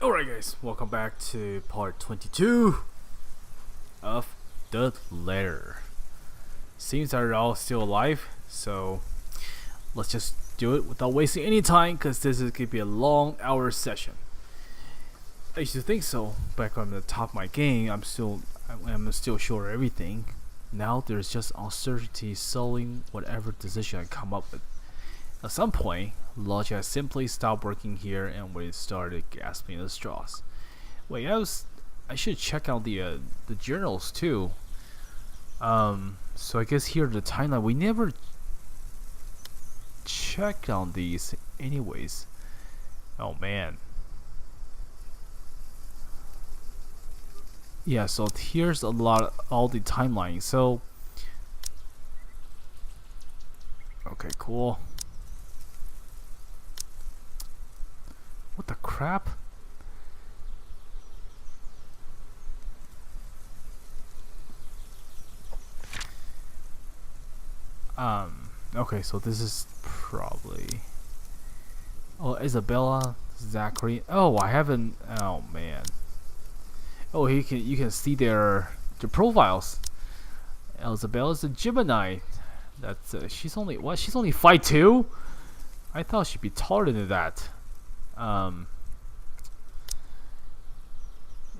Alright guys, welcome back to part 22 of The Letter. Seems that they're all still alive, so let's just do it without wasting any time, because this is going to be a long hour session. I used to think so back on the top of my game. I'm still sure of everything. Now there's just uncertainty sullying whatever decision I come up with. At some point, logic has simply stopped working here, and we started gasping at straws. Wait, I should check out the journals too. So I guess here the timeline, we never checked on these anyways. Oh man. Yeah, so here's all the timelines. So okay, cool. What the crap? Okay, so this is probably... Oh, Isabella, Zachary. Oh, I haven't... Oh, man. Oh, you can see their profiles. Isabella's a Gemini. That's she's only 5'2"? I thought she'd be taller than that.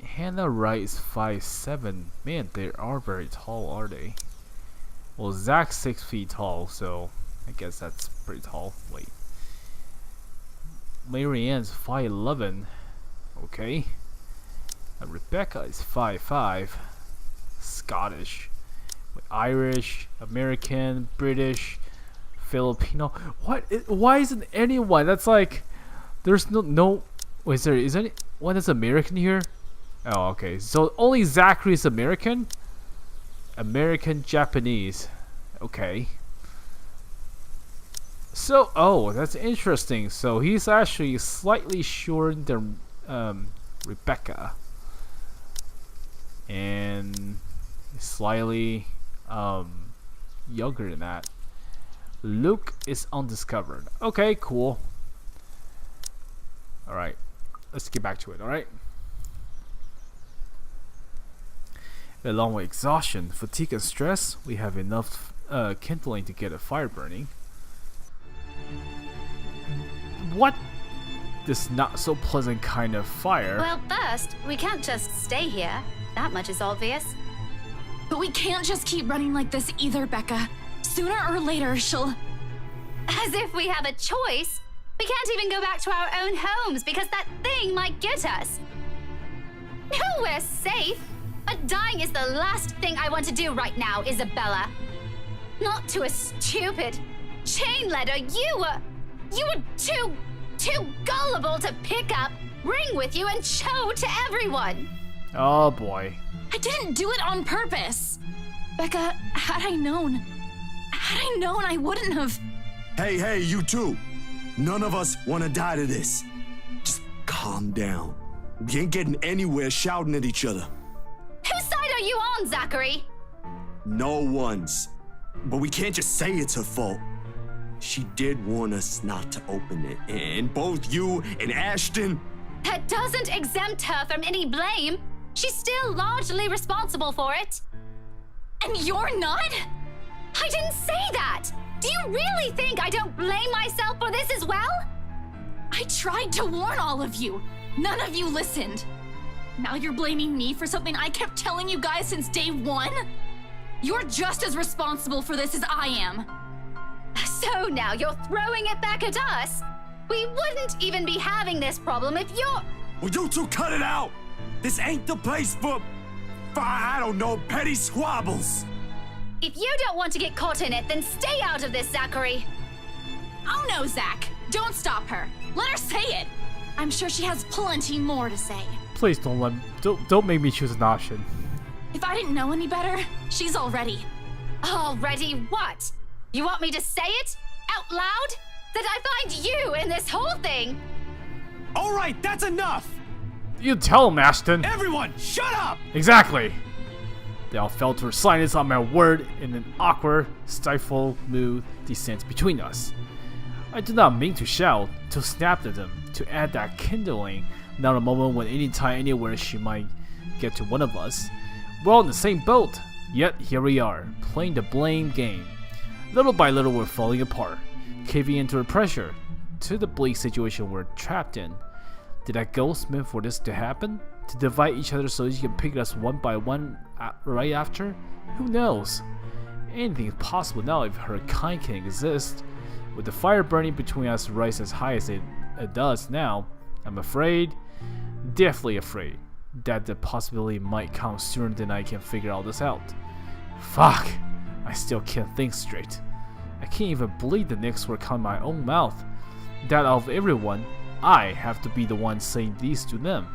Hannah Wright is 5'7". Man, they are very tall, are they? Well, Zach's 6 feet tall, so I guess that's pretty tall. Wait. Marianne's 5'11". Okay. And Rebecca is 5'5". Scottish. Irish, American, British, Filipino. Why isn't anyone? That's like... There's no. Wait, is any one that's American here? Oh, okay. So only Zachary is American. American Japanese. Okay. So that's interesting. So he's actually slightly shorter than Rebecca, and slightly younger than that. Luke is undiscovered. Okay, cool. Alright, let's get back to it, alright? Along with exhaustion, fatigue, and stress, we have enough kindling to get a fire burning. What? This not so pleasant kind of fire. Well, first, we can't just stay here. That much is obvious. But we can't just keep running like this either, Becca. Sooner or later, she'll... As if we have a choice. We can't even go back to our own homes because that thing might get us. No, we're safe. But dying is the last thing I want to do right now, Isabella. Not to a stupid chain letter. You were too gullible to pick up, bring with you, and show to everyone. Oh boy. I didn't do it on purpose. Becca, had I known, I wouldn't have... Hey, you two. None of us want to die to this. Just calm down. We ain't getting anywhere shouting at each other. Whose side are you on, Zachary? No one's. But we can't just say it's her fault. She did warn us not to open it, and both you and Ashton... That doesn't exempt her from any blame. She's still largely responsible for it. And you're not? I didn't say that! Do you really think I don't blame myself for this as well? I tried to warn all of you. None of you listened. Now you're blaming me for something I kept telling you guys since day one? You're just as responsible for this as I am. So now you're throwing it back at us? We wouldn't even be having this problem if you're... Well, you two cut it out! This ain't the place for I don't know, petty squabbles! If you don't want to get caught in it, then stay out of this, Zachary. Oh no, Zach. Don't stop her. Let her say it. I'm sure she has plenty more to say. Please don't make me choose an option. If I didn't know any better, she's already. Already what? You want me to say it? Out loud? That I find you in this whole thing? Alright, that's enough! You tell him, Ashton. Everyone, shut up! Exactly. They all fell to silence on my word, and an awkward, stifled mood descends between us. I do not mean to shout, to snap at them, to add that kindling, not a moment when anytime, anywhere she might get to one of us. We're all in the same boat, yet here we are, playing the blame game. Little by little we're falling apart, caving into the pressure, to the bleak situation we're trapped in. Did that ghost meant for this to happen? To divide each other so you can pick us one by one right after? Who knows? Anything is possible now if her kind can exist. With the fire burning between us rise as high as it does now, I'm afraid, deathly afraid, that the possibility might come sooner than I can figure all this out. Fuck! I still can't think straight. I can't even believe the next word come my own mouth. That of everyone, I have to be the one saying these to them.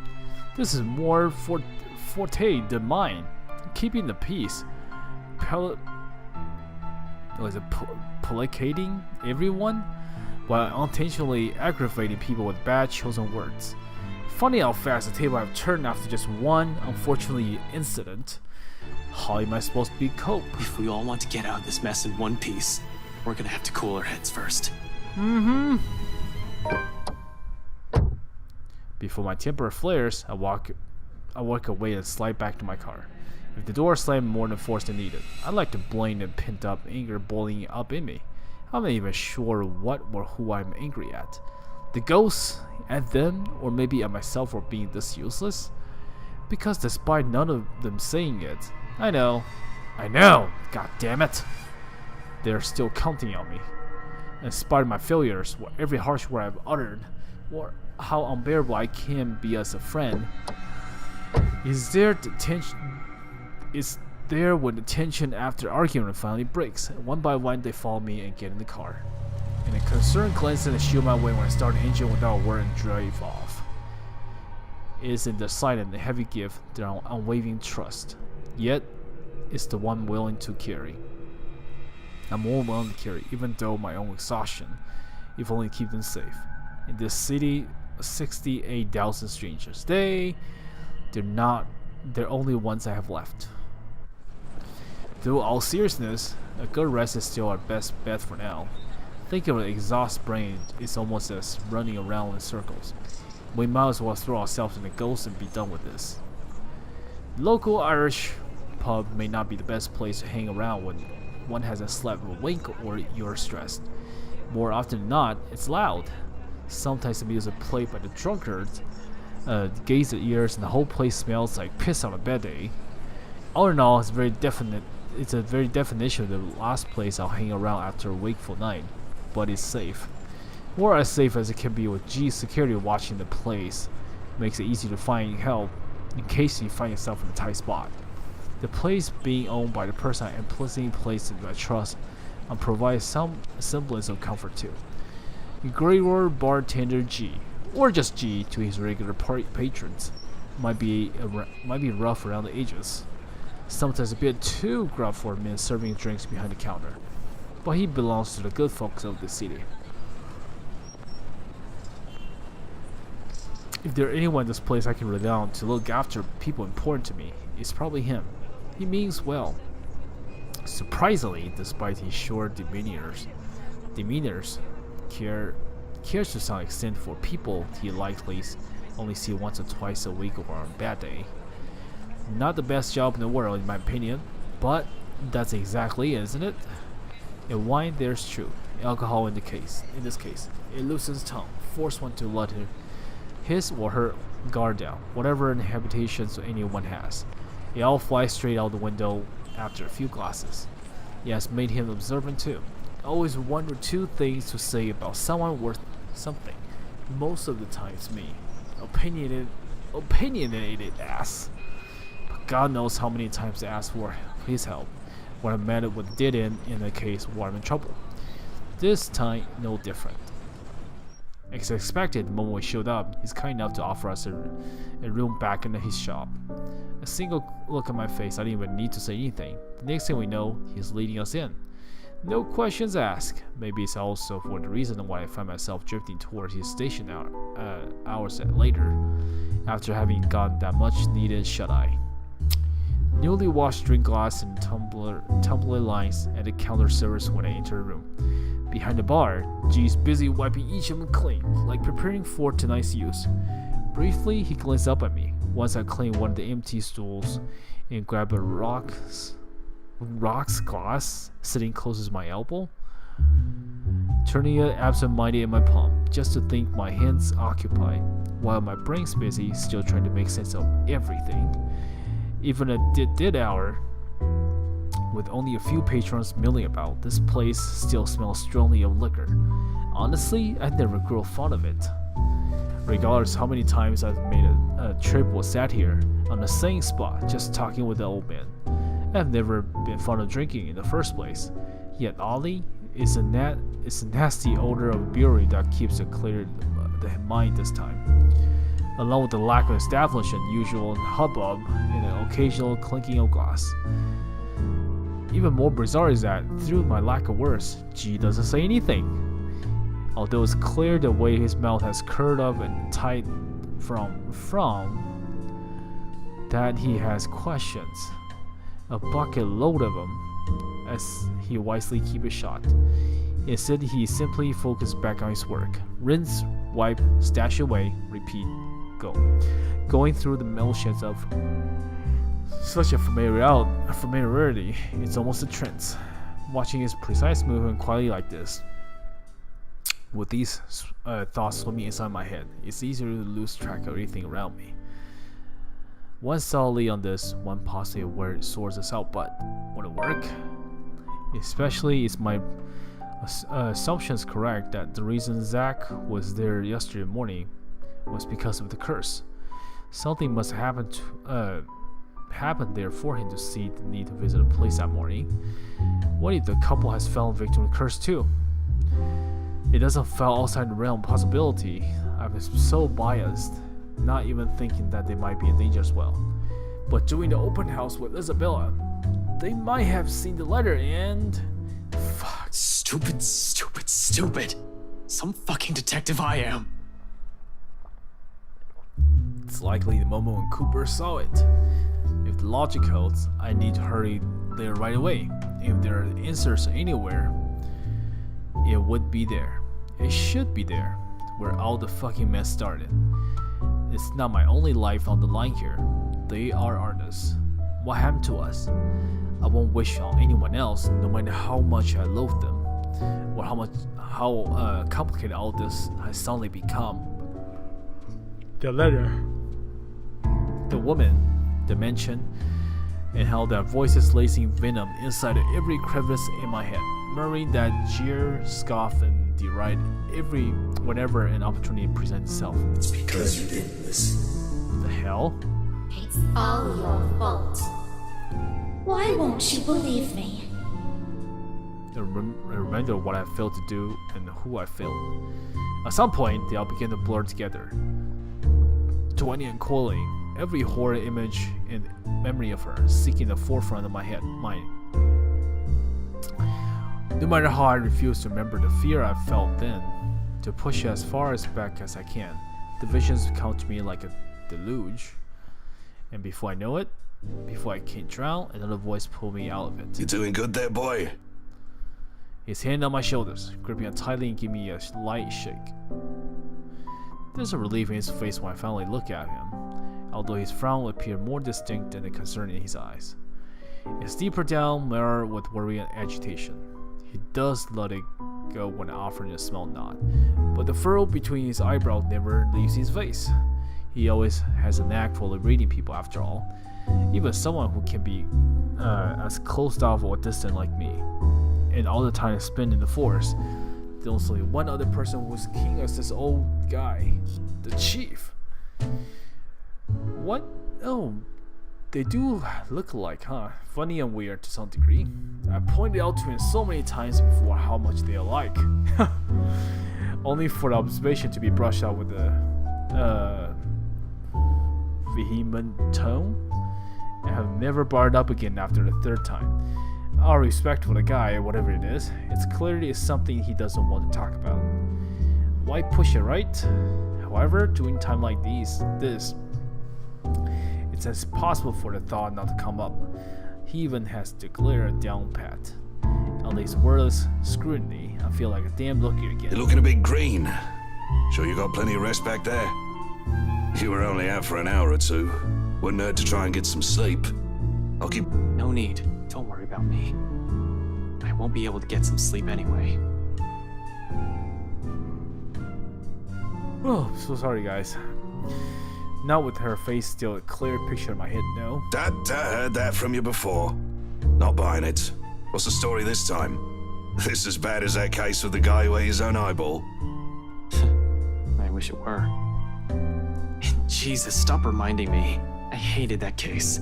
This is more forte than mine. Keeping the peace. Placating everyone while unintentionally aggravating people with bad chosen words. Funny how fast the table have turned after just one unfortunate incident. How am I supposed to be cope? If we all want to get out of this mess in one piece, we're gonna have to cool our heads first. Before my temper flares, I walk away and slide back to my car. If the door slammed more than force than needed, I'd like to blame the pent-up anger boiling up in me. I'm not even sure what or who I'm angry at. The ghosts, at them, or maybe at myself for being this useless? Because despite none of them saying it, I know, god damn it, they're still counting on me. In spite of my failures, or every harsh word I've uttered, or how unbearable I can be as a friend, is there when the tension after argument finally breaks, and one by one they follow me and get in the car. And a concerned glance and a shield my way when I start the engine without a word and drive off. It is in the silent and heavy gift their unwavering trust. Yet, it's the one willing to carry. I'm more willing to carry, even though my own exhaustion, if only to keep them safe. In this city, 68,000 strangers. They're only ones I have left. Through all seriousness, a good rest is still our best bet for now. Think of an exhausted brain is almost as running around in circles. We might as well throw ourselves in the ghost and be done with this. Local Irish pub may not be the best place to hang around when one hasn't slept a wink or you're stressed. More often than not, it's loud. Sometimes the music played by the drunkards gaze at ears and the whole place smells like piss on a bad day. All in all, it's a very definition of the last place I'll hang around after a wakeful night. But it's safe. Or as safe as it can be with G security watching the place. Makes it easy to find help in case you find yourself in a tight spot. The place being owned by the person I implicitly placed in my trust and provides some semblance of comfort too. Gregor Bartender G, or just G to his regular patrons, might be rough around the edges. Sometimes a bit too gruff for a man serving drinks behind the counter. But he belongs to the good folks of the city. If there anyone in this place I can rely on to look after people important to me, it's probably him. He means well. Surprisingly, despite his short demeanors cares to some extent for people he likely only see once or twice a week or on a bad day. Not the best job in the world in my opinion, but that's exactly it, isn't it? In wine there's truth. Alcohol in this case, it loosens tongue, force one to let his or her guard down, whatever inhibitions anyone has. It all flies straight out the window after a few glasses. It has made him observant too. Always one or two things to say about someone worth something. Most of the time it's me. Opinionated ass. But God knows how many times I asked for his help when I met it with dead end in a case where I'm in trouble. This time, no different. As expected, the moment we showed up, he's kind enough to offer us a room back in his shop. A single look at my face, I didn't even need to say anything. The next thing we know, he's leading us in. No questions asked. Maybe it's also for the reason why I find myself drifting towards his station hours later, after having gotten that much needed shut-eye. Newly washed drink glass and tumbler lines at the counter service when I enter the room. Behind the bar, G's busy wiping each of them clean, like preparing for tonight's use. Briefly, he glanced up at me. Once I cleaned one of the empty stools and grabbed a rocks glass sitting closest to my elbow, turning it absent-minded in my palm, just to think my hands occupied, while my brain's busy, still trying to make sense of everything. Even a dead hour, with only a few patrons milling about, this place still smells strongly of liquor. Honestly, I never grew fond of it. Regardless how many times I've made a trip or sat here on the same spot just talking with the old man, I've never been fond of drinking in the first place. Yet oddly, it's a nasty odor of brewery that keeps it clear the mind this time, along with the lack of establishment, usual hubbub, and an occasional clinking of glass. Even more bizarre is that, through my lack of words, G doesn't say anything. Although it's clear the way his mouth has curled up and tightened from that he has questions. A bucket load of them, as he wisely keeps it shut. Instead, he simply focused back on his work. Rinse, wipe, stash away, repeat, go. Going through the motions of such a familiarity, it's almost a trance. Watching his precise movement quietly like this, with these thoughts swimming inside my head, it's easier to lose track of everything around me. One solidly on this, one positive where it sorts us out, but would it work? Especially is my assumptions correct that the reason Zach was there yesterday morning was because of the curse. Something must have happened there for him to see the need to visit a place that morning. What if the couple has fallen victim to the curse too? It doesn't fall outside the realm of possibility. I was so biased, not even thinking that they might be in danger as well. But during the open house with Isabella, they might have seen the letter and... Fuck. Stupid. Some fucking detective I am. It's likely the moment when Cooper saw it. If the logic holds, I need to hurry there right away. If there are answers anywhere, it would be there. It should be there, where all the fucking mess started. It's not my only life on the line here. They are artists. What happened to us? I won't wish on anyone else, no matter how much I loathe them, or how complicated all this has suddenly become. The letter, the woman, the mansion, and how their voices lacing venom inside of every crevice in my head, murmuring that jeer, scoff, and deride whenever an opportunity presents itself. It's because you didn't listen. The hell? It's all your fault. Why won't you believe me? A reminder of what I failed to do and who I failed. At some point, they all began to blur together. Twining and coiling, every horrid image and memory of her seeking the forefront of my mind. No matter how I refuse to remember the fear I felt then, to push it as far back as I can, the visions come to me like a deluge. And before I know it, before I can drown, another voice pulled me out of it. You doing good there, boy? His hand on my shoulders, gripping it tightly and giving me a light shake. There's a relief in his face when I finally look at him, although his frown appeared more distinct than the concern in his eyes. It's deeper down, marred with worry and agitation. He does let it go when offering a small nod, but the furrow between his eyebrows never leaves his face. He always has a knack for reading people after all, even someone who can be as closed off or distant like me, and all the time spent in the forest. There's only one other person who's keen as this old guy, the chief. What? Oh, they do look alike, huh? Funny and weird to some degree. I pointed out to him so many times before how much they are alike. Only for the observation to be brushed out with a vehement tone. I have never brought it up again after the third time. Out of respect for the guy, whatever it is, it's clearly something he doesn't want to talk about. Why push it, right? However, during time like this, it's as possible for the thought not to come up. He even has to glare down pat. On his wordless scrutiny, I I feel like a damn looky again. You're looking a bit green. Sure you got plenty of rest back there? You were only out for an hour or two. Wouldn't hurt to try and get some sleep. I'll keep... No need. Don't worry about me. I won't be able to get some sleep anyway. Oh, so sorry, guys. Not with her face still a clear picture in my head, no. Dad, heard that from you before. Not buying it. What's the story this time? This as bad as that case with the guy who ate his own eyeball? I wish it were. Jesus, stop reminding me. I hated that case.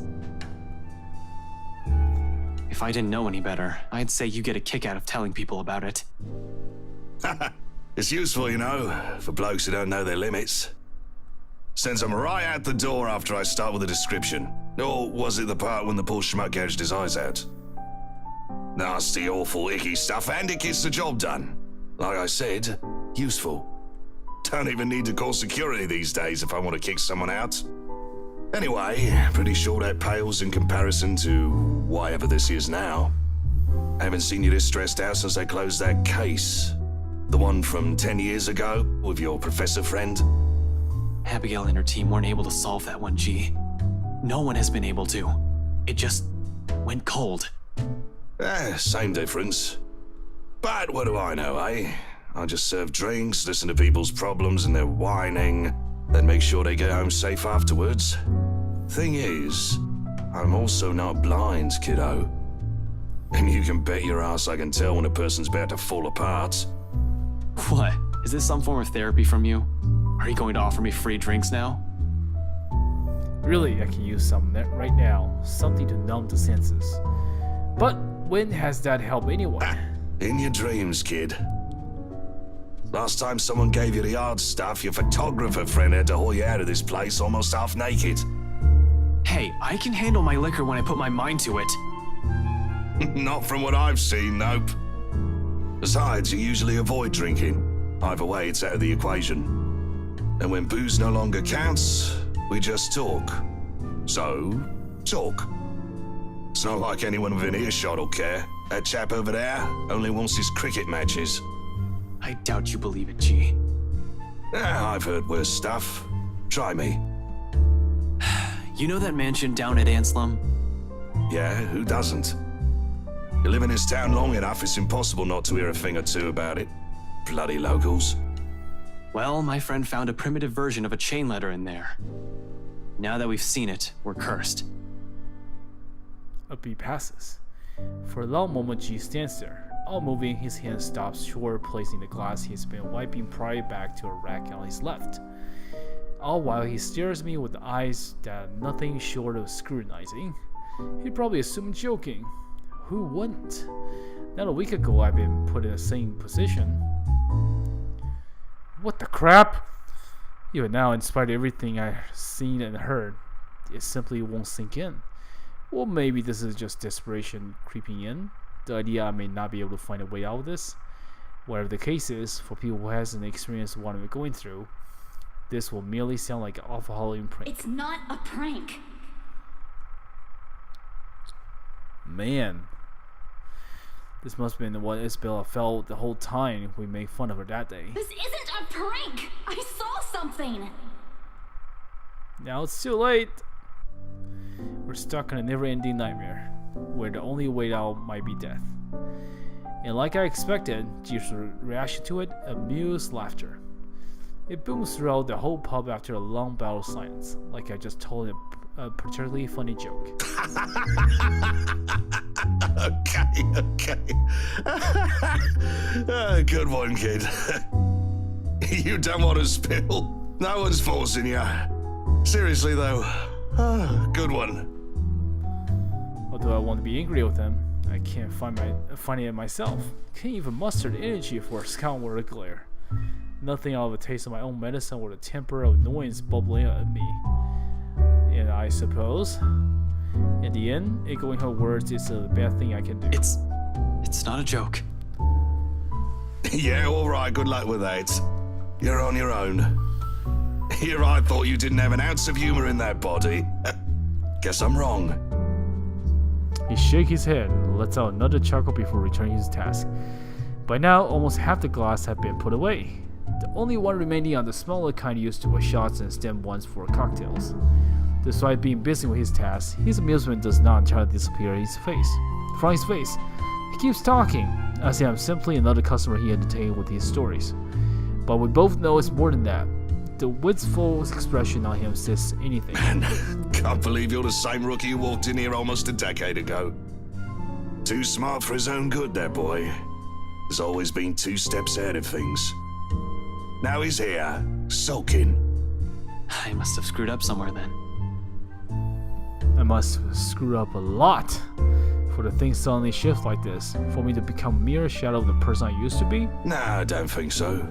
If I didn't know any better, I'd say you get a kick out of telling people about it. It's useful, you know, for blokes who don't know their limits. Sends them right out the door after I start with a description. Or was it the part when the poor schmuck gouged his eyes out? Nasty, awful, icky stuff, and it gets the job done. Like I said, useful. Don't even need to call security these days if I want to kick someone out. Anyway, pretty sure that pales in comparison to whatever this is now. I haven't seen you this stressed out since I closed that case. The one from 10 years ago with your professor friend. Abigail and her team weren't able to solve that one, G. No one has been able to. It just went cold. Same difference. But what do I know, eh? I just serve drinks, listen to people's problems and their whining, then make sure they get home safe afterwards. Thing is, I'm also not blind, kiddo. And you can bet your ass I can tell when a person's about to fall apart. What? Is this some form of therapy from you? Are you going to offer me free drinks now? Really, I can use some right now. Something to numb the senses. But when has that helped anyone? In your dreams, kid. Last time someone gave you the hard stuff, your photographer friend had to haul you out of this place almost half naked. Hey, I can handle my liquor when I put my mind to it. Not from what I've seen, nope. Besides, you usually avoid drinking. Either way, it's out of the equation. And when booze no longer counts, we just talk. So, talk. It's not like anyone within earshot will care. That chap over there only wants his cricket matches. I doubt you believe it, G. I've heard worse stuff. Try me. You know that mansion down at Anslum? Yeah, who doesn't? You live in this town long enough, it's impossible not to hear a thing or two about it. Bloody locals. Well, my friend found a primitive version of a chain letter in there. Now that we've seen it, we're cursed. A beat passes. For a long moment, G stands there. All moving, his hand stops short, placing the glass he's been wiping prior back to a rack on his left. All while he stares at me with eyes that are nothing short of scrutinizing. He'd probably assume joking. Who wouldn't? Not a week ago, I've been put in the same position. What the crap? Even now, in spite of everything I've seen and heard, it simply won't sink in. Well, maybe this is just desperation creeping in. The idea I may not be able to find a way out of this. Whatever the case is, for people who hasn't experienced what I'm going through, this will merely sound like an awful Halloween prank. It's not a prank. Man. This must have been what Isabella felt the whole time we made fun of her that day. This isn't a prank! I saw something! Now it's too late. We're stuck in a never-ending nightmare, where the only way out might be death. And like I expected, Jeep's reaction to it, amused laughter. It booms throughout the whole pub after a long bout of silence, like I just told him a particularly funny joke. Okay. Good one, kid. You don't want to spill. No one's forcing you. Seriously, though. Good one. Although I want to be angry with him, I can't find it myself. Can't even muster the energy for a scoundrel glare. Nothing out of a taste of my own medicine or the temper of annoyance bubbling at me. And I suppose, in the end, echoing her words is the best thing I can do. It's not a joke. Yeah, alright, good luck with that. You're on your own. Here I thought you didn't have an ounce of humor in that body. Guess I'm wrong. He shakes his head and lets out another chuckle before returning his task. By now, almost half the glass had been put away. The only one remaining on the smaller kind used to was shots and stem ones for cocktails. Despite being busy with his tasks, his amusement does not entirely disappear from his face. He keeps talking, as if I'm simply another customer he entertained with his stories. But we both know it's more than that. The wistful expression on him says anything. Can't believe you're the same rookie who walked in here almost a decade ago. Too smart for his own good, that boy. Has always been 2 steps ahead of things. Now he's here, sulking. I must have screwed up somewhere then. I must screw up a lot for the thing suddenly shift like this, for me to become a mere shadow of the person I used to be. Nah, I don't think so.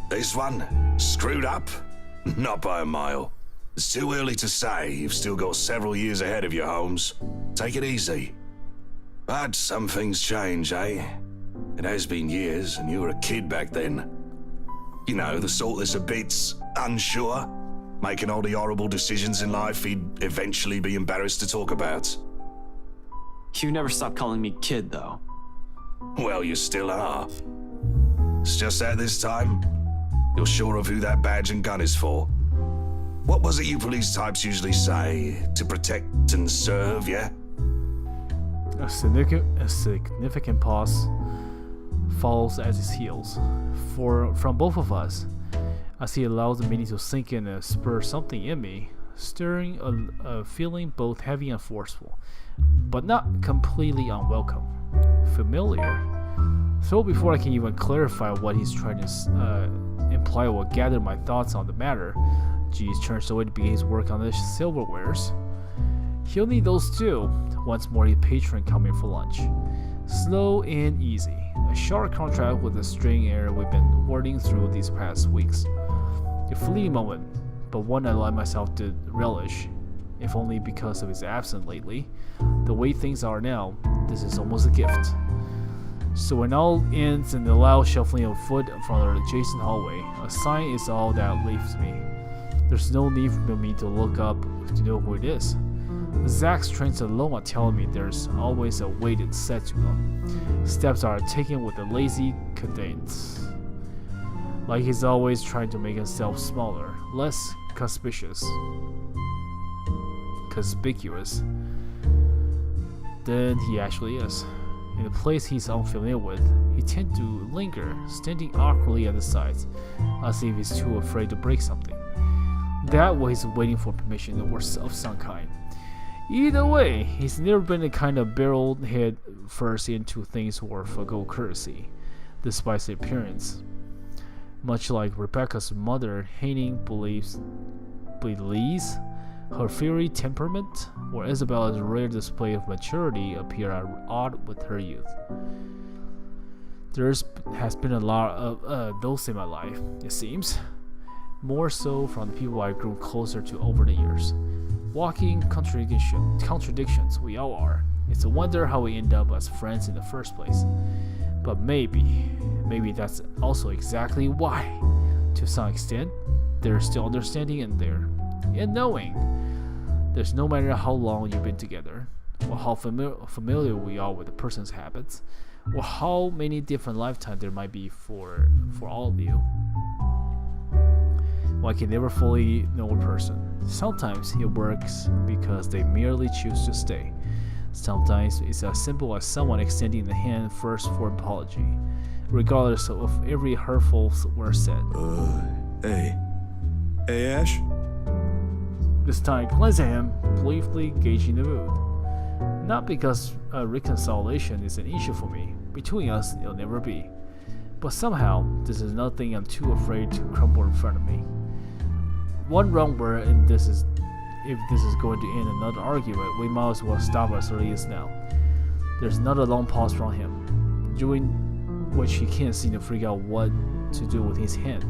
This one, screwed up? Not by a mile. It's too early to say. You've still got several years ahead of you, Holmes. Take it easy. But some things change, eh? It has been years, and you were a kid back then. You know, the sort that's a bit unsure, making all the horrible decisions in life he'd eventually be embarrassed to talk about. You never stopped calling me kid, though. Well, you still are. It's just that this time, you're sure of who that badge and gun is for. What was it you police types usually say? To protect and serve, yeah? A significant pause follows at his heels. From both of us, as he allows the meaning to sink in and spur something in me, stirring a feeling both heavy and forceful, but not completely unwelcome. Familiar. So before I can even clarify what he's trying to imply or gather my thoughts on the matter, Jeeves turns away to begin his work on the silverwares. He'll need those too. Once more, a patron coming for lunch. Slow and easy. A sharp contrast with the string air we've been wording through these past weeks. A fleeting moment, but one I allow myself to relish, if only because of his absence lately. The way things are now, this is almost a gift. So when all ends in the loud shuffling of foot from the adjacent hallway, a sign is all that leaves me. There's no need for me to look up to know who it is. Zach's trains alone are telling me there's always a weighted set to them. Steps are taken with a lazy cadence. Like he's always trying to make himself smaller, less conspicuous than he actually is. In a place he's unfamiliar with, he tends to linger, standing awkwardly at the sides, as if he's too afraid to break something. That way he's waiting for permission or of some kind. Either way, he's never been the kind of barreled head first into things or forgo courtesy, despite his appearance. Much like Rebecca's mother, Haining believes her fiery temperament, or Isabella's rare display of maturity, appear at odd with her youth. There has been a lot of those in my life, it seems. More so from the people I grew closer to over the years. Walking contradictions, we all are. It's a wonder how we end up as friends in the first place. But maybe that's also exactly why, to some extent, there's still understanding in there, and knowing. There's no matter how long you've been together, or how familiar we are with the person's habits, or how many different lifetimes there might be for all of you. One can never fully know a person. Sometimes it works because they merely choose to stay. Sometimes it's as simple as someone extending the hand first for an apology, regardless of every hurtful word said. Hey, Ash? This time, glance at him, briefly gauging the mood. Not because reconciliation is an issue for me. Between us, it'll never be. But somehow, this is nothing I'm too afraid to crumble in front of me. One wrong word, and if this is going to end another argument, we might as well stop as early as now. There's another long pause from him, during which he can't seem to figure out what to do with his hand.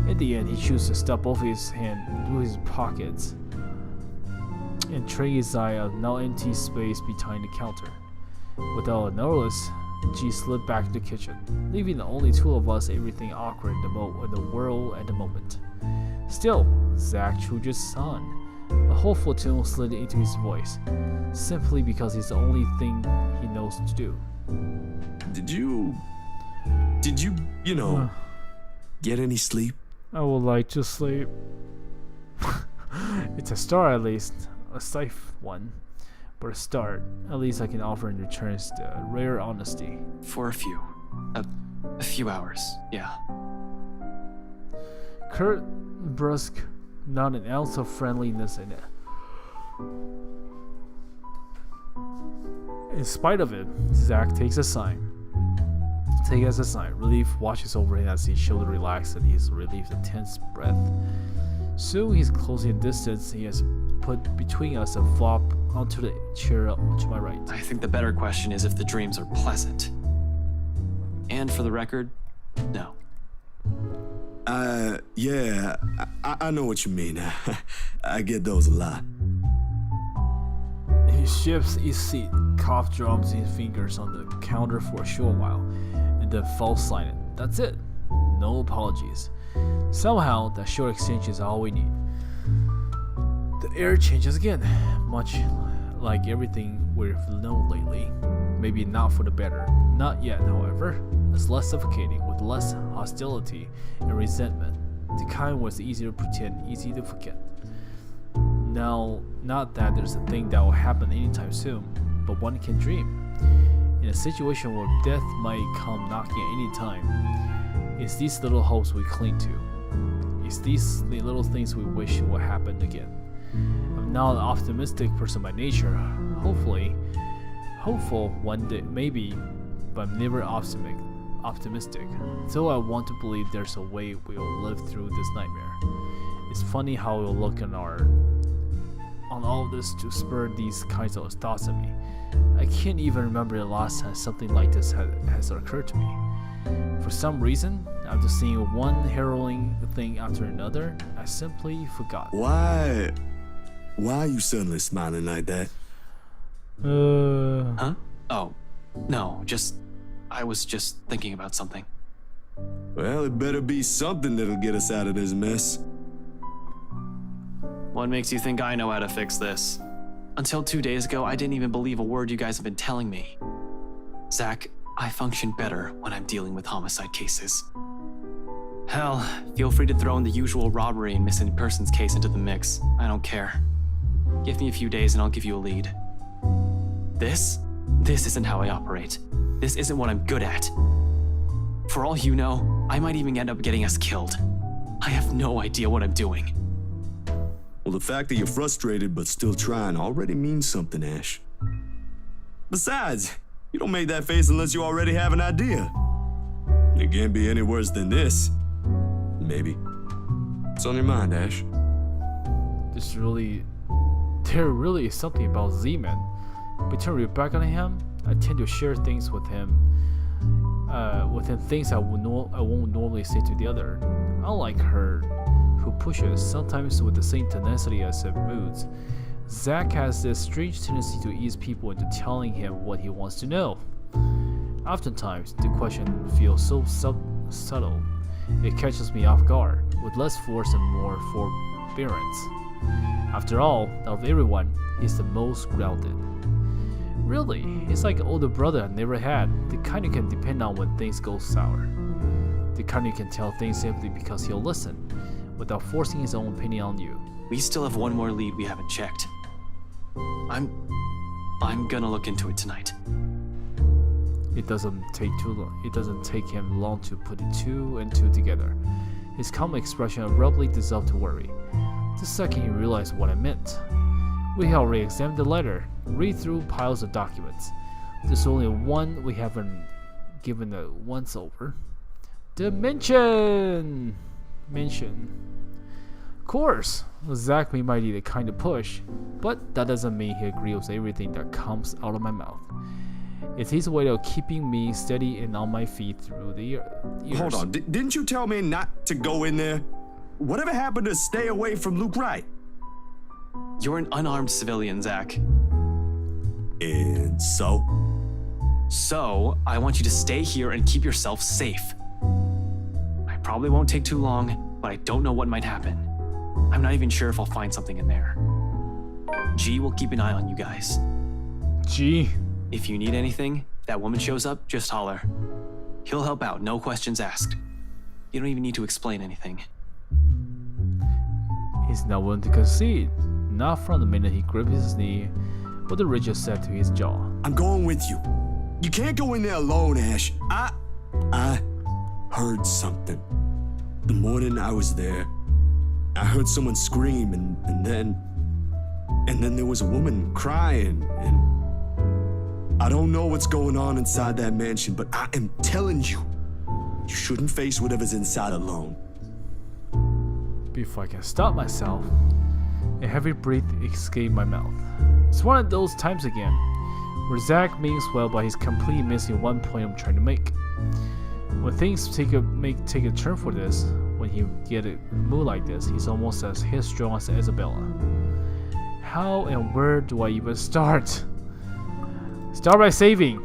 In the end, he chooses to stuff both his hands into his pockets and train his eye on now empty space behind the counter. Without a notice, G slid back to the kitchen, leaving the only two of us everything awkward in the world at the moment. Still, Zach Truge's son. A hopeful tune slid into his voice, simply because it's the only thing he knows to do. Did you Did you, get any sleep? I would like to sleep. It's a start at least. A safe one. But a start. At least I can offer in return the rare honesty. For a few. A few hours, yeah. Curt, brusque, not an ounce of friendliness in it. In spite of it, Zack takes a sign. Take it as a sign. Relief washes over him as his shoulder relaxes and he relieves a tense breath. Soon he's closing the distance he has put between us and flop onto the chair to my right. I think the better question is if the dreams are pleasant. And for the record, no. Yeah, I know what you mean. I get those a lot. He shifts his seat, cough drums his fingers on the counter for a short while, and then falls silent. That's it. No apologies. Somehow, that short exchange is all we need. The air changes again, much like everything we've known lately. Maybe not for the better. Not yet, however. It's less suffocating, with less hostility and resentment. The kind was easy to pretend, easy to forget. Now, not that there's a thing that will happen anytime soon, but one can dream. In a situation where death might come knocking at any time, it's these little hopes we cling to. It's these little things we wish would happen again. I'm not an optimistic person by nature. Hopeful one day, maybe, but I'm never optimistic. So I want to believe there's a way we'll live through this nightmare. It's funny how we'll look on all this to spur these kinds of thoughts in me. I can't even remember the last time something like this has occurred to me. For some reason, after seeing one harrowing thing after another, I simply forgot. Why are you suddenly smiling like that? Huh? Oh, no, I was just thinking about something. Well, it better be something that'll get us out of this mess. What makes you think I know how to fix this? Until 2 days ago, I didn't even believe a word you guys have been telling me. Zack, I function better when I'm dealing with homicide cases. Hell, feel free to throw in the usual robbery and missing persons case into the mix. I don't care. Give me a few days and I'll give you a lead. This isn't how I operate. This isn't what I'm good at. For all you know, I might even end up getting us killed. I have no idea what I'm doing. Well, the fact that you're frustrated but still trying already means something, Ash. Besides, you don't make that face unless you already have an idea. It can't be any worse than this. Maybe. What's on your mind, Ash? There really is something about Z-Man. But turn your back on him, I tend to share things with him. Things I won't normally say to the other. Unlike her, who pushes, sometimes with the same tenacity as her moods, Zack has this strange tendency to ease people into telling him what he wants to know. Oftentimes, the question feels so subtle, it catches me off guard, with less force and more forbearance. After all, out of everyone, he's the most grounded. Really, he's like an older brother I never had, the kind you can depend on when things go sour. The kind you can tell things simply because he'll listen, without forcing his own opinion on you. We still have one more lead we haven't checked. I'm gonna look into it tonight. It doesn't take too long. It doesn't take him long to put the two and two together. His calm expression abruptly dissolved to worry. The second he realized what I meant. We have already examined the letter, read through piles of documents. There's only one we haven't given a once over. The mention. Of course, Zack might need a kind of push, but that doesn't mean he agrees with everything that comes out of my mouth. It's his way of keeping me steady and on my feet through the years. Hold on, didn't you tell me not to go in there? Whatever happened to stay away from Luke Wright? You're an unarmed civilian, Zack. And so? So, I want you to stay here and keep yourself safe. I probably won't take too long, but I don't know what might happen. I'm not even sure if I'll find something in there. G will keep an eye on you guys. G? If you need anything, that woman shows up, just holler. He'll help out, no questions asked. You don't even need to explain anything. He's not willing to concede. Not from the minute he gripped his knee with the ridge set to his jaw. I'm going with you. You can't go in there alone, Ash. I heard something. The morning I was there, I heard someone scream, and then there was a woman crying, and I don't know what's going on inside that mansion, but I am telling you, you shouldn't face whatever's inside alone. Before I can stop myself, a heavy breath escaped my mouth. It's one of those times again, where Zach means well, but he's completely missing one point I'm trying to make. When things take a turn for this, when he get a mood like this, he's almost as headstrong as Isabella. How and where do I even start? Start by saving.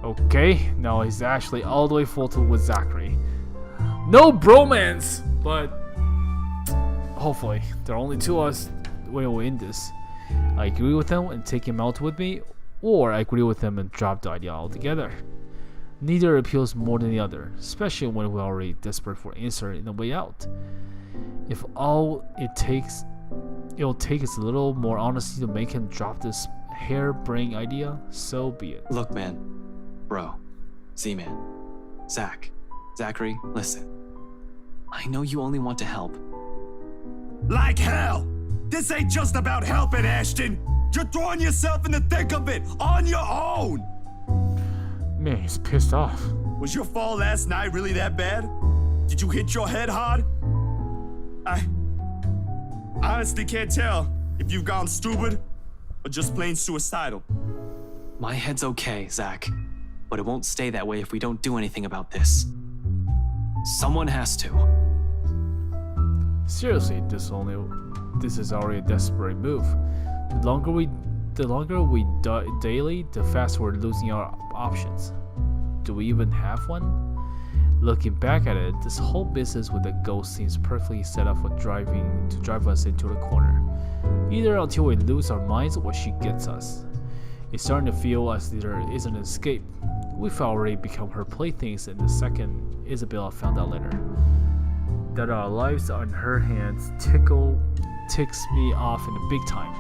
Okay, now he's actually all the way full with Zachary. No bromance, but hopefully there are only two of us when we end this. I agree with him and take him out with me, or I agree with him and drop the idea altogether. Neither appeals more than the other, especially when we're already desperate for answer in the way out. If all it'll take is a little more honesty to make him drop this hair-brained idea, so be it. Look, man. Bro. Z-Man. Zach. Zachary, listen. I know you only want to help. Like hell! This ain't just about helping, Ashton! You're throwing yourself in the thick of it, on your own! Man, he's pissed off. Was your fall last night really that bad? Did you hit your head hard? I honestly can't tell if you've gone stupid or just plain suicidal. My head's okay, Zach. But it won't stay that way if we don't do anything about this. Someone has to. Seriously, this is already a desperate move. The longer we daily, the faster we're losing our options. Do we even have one? Looking back at it, this whole business with the ghost seems perfectly set up for to drive us into the corner. Either until we lose our minds or she gets us. It's starting to feel as there isn't an escape. We've already become her playthings, and the second Isabella found out later that our lives are in her hands ticks me off in the big time.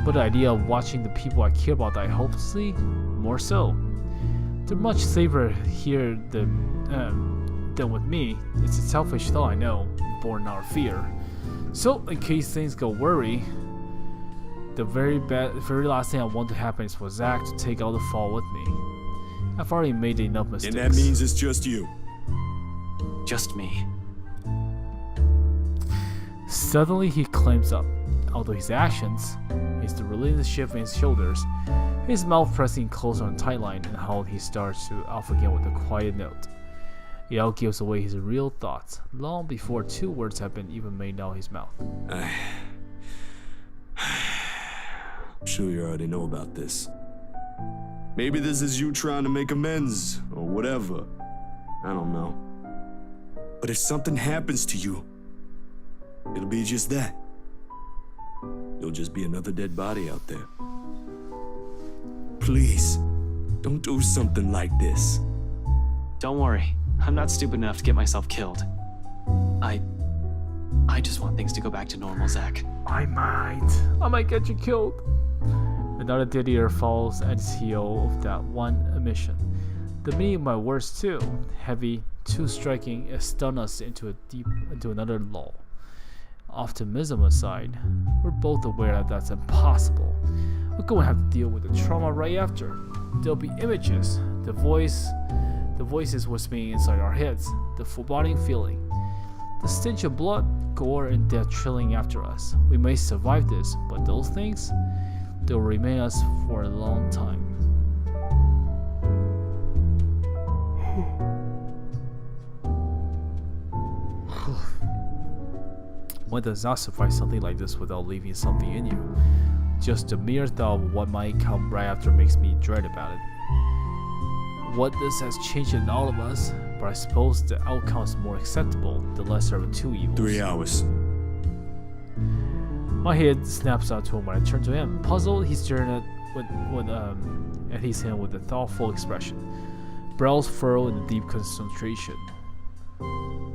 But the idea of watching the people I care about die hopelessly, more so. They're much safer here than with me. It's a selfish thought, I know, born out of fear. So, in case things go worry, the very last thing I want to happen is for Zach to take all the fall with me. I've already made enough mistakes. And that means it's just you. Just me. Suddenly he climbs up. Although his actions, the relentless shift in his shoulders, his mouth pressing closer on the tight line, and how he starts to off again with a quiet note. It all gives away his real thoughts, long before two words have been even made out of his mouth. I'm sure you already know about this. Maybe this is you trying to make amends, or whatever. I don't know. But if something happens to you, it'll be just that. You'll just be another dead body out there. Please, don't do something like this. Don't worry. I'm not stupid enough to get myself killed. I just want things to go back to normal, Zach. I might get you killed. Another dead ear falls at his heel of that one omission. The meaning of my words too, heavy, too striking, it stunned us into another lull. Optimism aside, we're both aware that that's impossible. We're going to have to deal with the trauma right after. There'll be images, the voices whispering inside our heads, the foreboding feeling, the stench of blood, gore, and death trailing after us. We may survive this, but those things, they'll remain us for a long time. One does not survive something like this without leaving something in you. Just the mere thought of what might come right after makes me dread about it. What this has changed in all of us, but I suppose the outcome is more acceptable, the lesser of two evils. 3 hours. My head snaps out to him when I turn to him. Puzzled, he's staring at his hand with a thoughtful expression. Brows furrowed in deep concentration.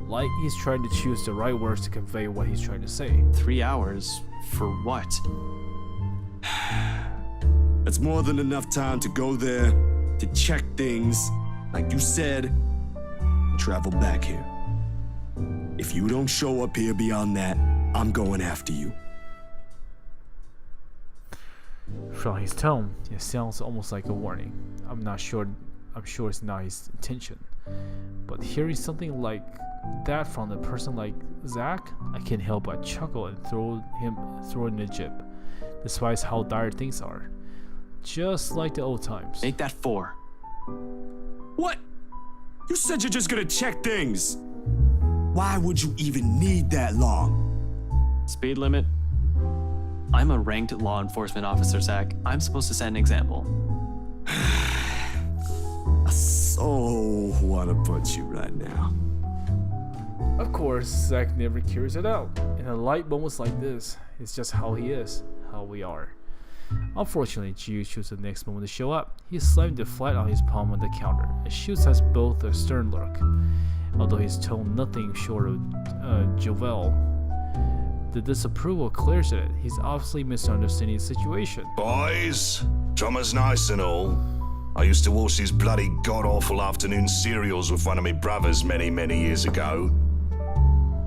Like he's trying to choose the right words to convey what he's trying to say. 3 hours? For what? That's more than enough time to go there, to check things, like you said, and travel back here. If you don't show up here beyond that, I'm going after you. From his tone, it sounds almost like a warning. I'm sure it's not his intention. But hearing something like that from a person like Zach, I can't help but chuckle and throw in a jib, despite how dire things are. Just like the old times. Make that 4. What? You said you're just gonna check things. Why would you even need that long? Speed limit? I'm a ranked law enforcement officer, Zach. I'm supposed to set an example. I so wanna punch you right now. Of course, Zach never carries it out. In a light moments like this, it's just how he is, how we are. Unfortunately, Jiu shoots the next moment to show up. He slammed the flat on his palm on the counter and shoots us both a stern look. Although his tone nothing short of jovial, the disapproval clears it. He's obviously misunderstanding the situation. Boys, drummer's nice and all. I used to watch these bloody god-awful afternoon serials with one of my brothers many, many years ago.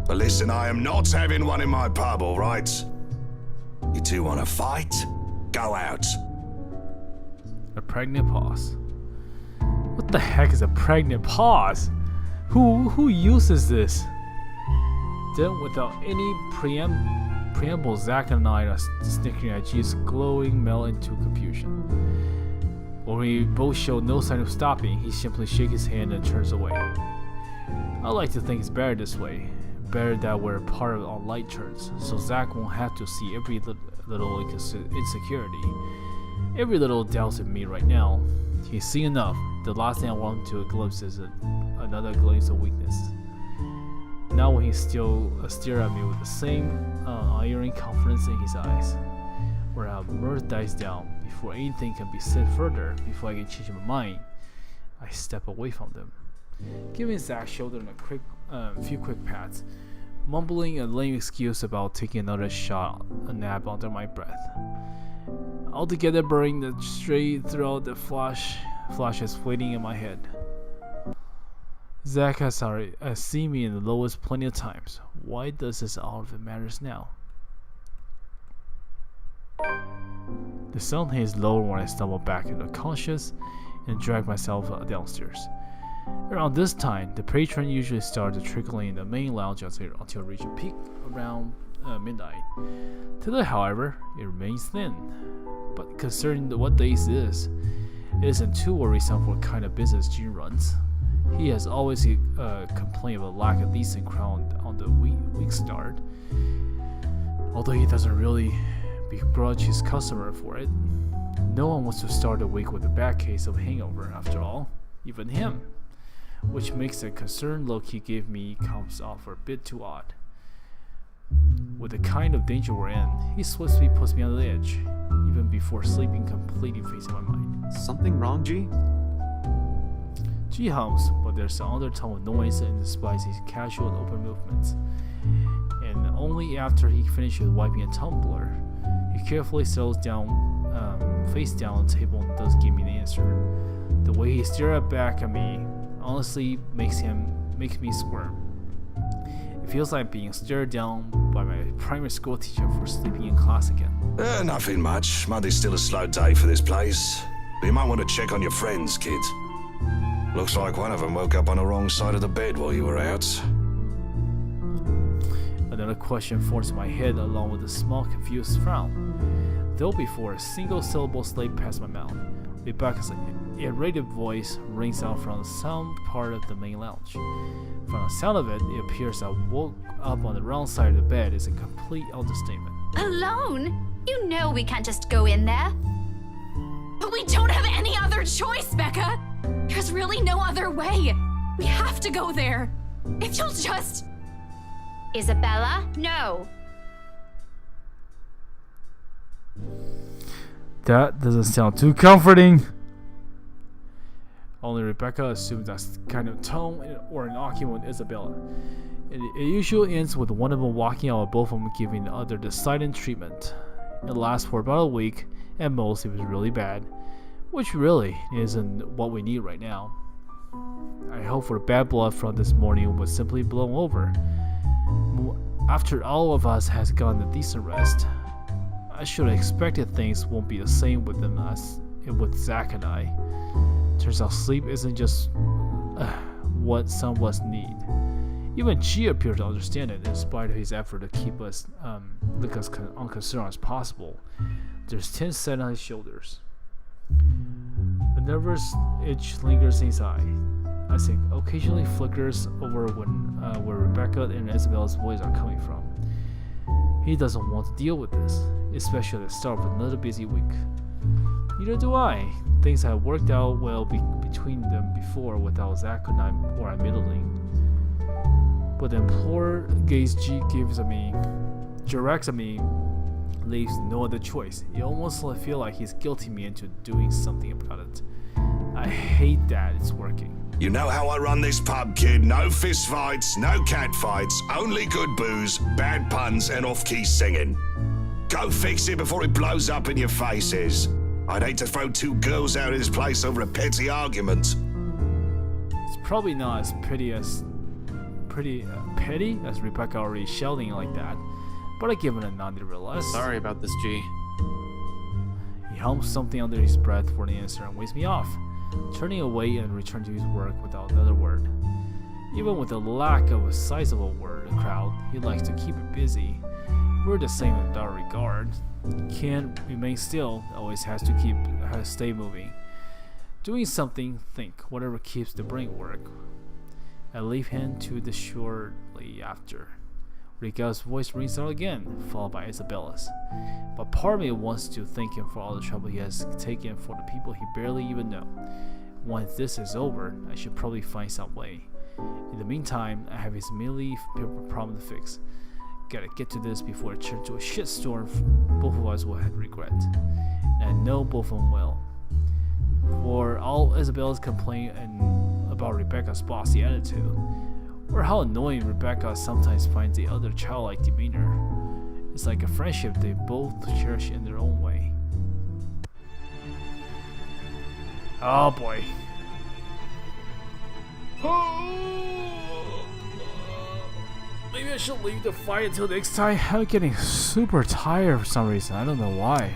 But listen, I am not having one in my pub, all right? You two want to fight? Go out. A pregnant pause. What the heck is a pregnant pause? Who uses this? Then, without any preamble, Zach and I are snickering at G's glowing melt into confusion. When we both show no sign of stopping, he simply shakes his hand and turns away. I like to think it's better this way. Better that we're part of our light turns, so Zach won't have to see every little insecurity, every little doubt in me right now. He's seen enough. The last thing I want to glimpse is another glimpse of weakness. Now when he still stares at me with the same iron confidence in his eyes, where our mirth dies down before anything can be said further, before I can change my mind, I step away from them, giving Zach's shoulder a few quick pats, mumbling a lame excuse about taking another a nap under my breath. Altogether burning the straight throughout the flashes fleeting in my head. Zach has seen me in the lowest plenty of times. Why does this all of it matters now? The sun haze lowered when I stumbled back into conscious and dragged myself downstairs. Around this time, the patron usually started trickling in the main lounge until it reached a peak around midnight. Today, however, it remains thin. But considering what days it isn't too worrisome for what kind of business June runs. He has always complained of a lack of decent crowd on the week start. Although he doesn't really begrudge his customer for it. No one wants to start the week with a bad case of hangover, after all, even him. Which makes the concerned look he gave me comes off a bit too odd. With the kind of danger we're in, he swiftly puts me on the edge, even before sleeping completely facing my mind. Something wrong, G? G hums, but there's an undertone of noise and despises his casual and open movements. And only after he finishes wiping a tumbler, he carefully settles down, face down on the table and does give me the answer. The way he stares back at me honestly makes me squirm. It feels like being stared down by my primary school teacher for sleeping in class again. Nothing much. Monday's still a slow day for this place. But you might want to check on your friends, kid. Looks like one of them woke up on the wrong side of the bed while you were out. Another question forms my head along with a small confused frown. Though before a single syllable slipped past my mouth, Rebecca's irritated voice rings out from some part of the main lounge. From the sound of it, it appears I woke up on the wrong side of the bed is a complete understatement. Alone? You know we can't just go in there. But we don't have any other choice, Becca! There's really no other way. We have to go there. If you'll just... Isabella, no. That doesn't sound too comforting. Only Rebecca assumes that kind of tone or an argument with Isabella. It usually ends with one of them walking out, both of them giving the other the silent treatment. It lasts for about a week, at most if it's really bad, which really isn't what we need right now. I hope for bad blood from this morning would simply blow over. After all of us has gotten a decent rest, I should have expected things won't be the same with them as it with Zach and I. Turns out sleep isn't just what some of us need. Even G appeared to understand it, in spite of his effort to keep us look as unconcerned as possible. There's tense set on his shoulders. A nervous itch lingers in his eye. I think occasionally flickers over where Rebecca and Isabella's voices are coming from. He doesn't want to deal with this, especially at the start of another busy week. Neither do I. Things have worked out well between them before without Zach or I middling. But the poor gaze G directs at me, leaves no other choice. It almost feel like he's guilting me into doing something about it. I hate that it's working. You know how I run this pub, kid. No fist fights, no cat fights, only good booze, bad puns, and off-key singing. Go fix it before it blows up in your faces. I'd hate to throw two girls out of this place over a petty argument. It's probably not as petty as Rebecca already shouting like that, but I give it a nod nevertheless. Sorry about this, G. He hums something under his breath for the answer and waves me off, turning away and returning to his work without another word. Even with the lack of a sizable crowd, he likes to keep it busy. We're the same in that regard. Can't remain still, always has to stay moving. Doing something, think, whatever keeps the brain work. I leave him to the shortly after. Riga's voice rings out again, followed by Isabella's. But part of me wants to thank him for all the trouble he has taken for the people he barely even knows. Once this is over, I should probably find some way. In the meantime, I have his merely problem to fix. Gotta get to this before it turns to a shitstorm both of us will have regret. And I know both of them will. For all Isabella's complaint about Rebecca's bossy attitude, or how annoying Rebecca sometimes finds the other childlike demeanor, it's like a friendship they both cherish in their own way. Oh boy. Maybe I should leave the fight until next time. I'm getting super tired for some reason. I don't know why.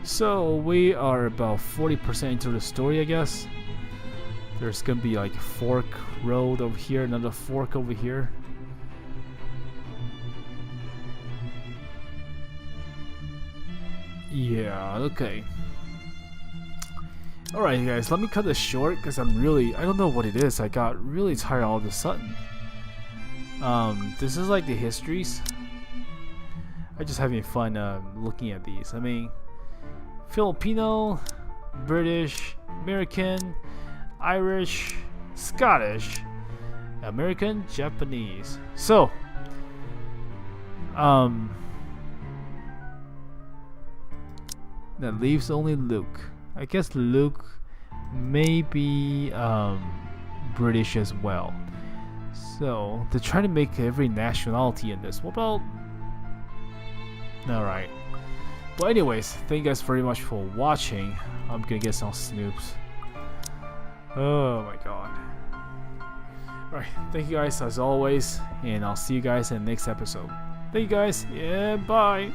So we are about 40% into the story, I guess. There's gonna be like a fork road over here, another fork over here. Yeah, okay. Alright guys, let me cut this short because I don't know what it is. I got really tired all of a sudden. This is like the histories. I'm just having fun looking at these. I mean, Filipino, British, American, Irish, Scottish, American, Japanese. So, that leaves only Luke. I guess Luke may be British as well. So they're trying to make every nationality in this. What about? Alright. Well, anyways, thank you guys very much for watching. I'm gonna get some snoops. Oh my god. Alright, thank you guys as always, and I'll see you guys in the next episode. Thank you guys, yeah, bye.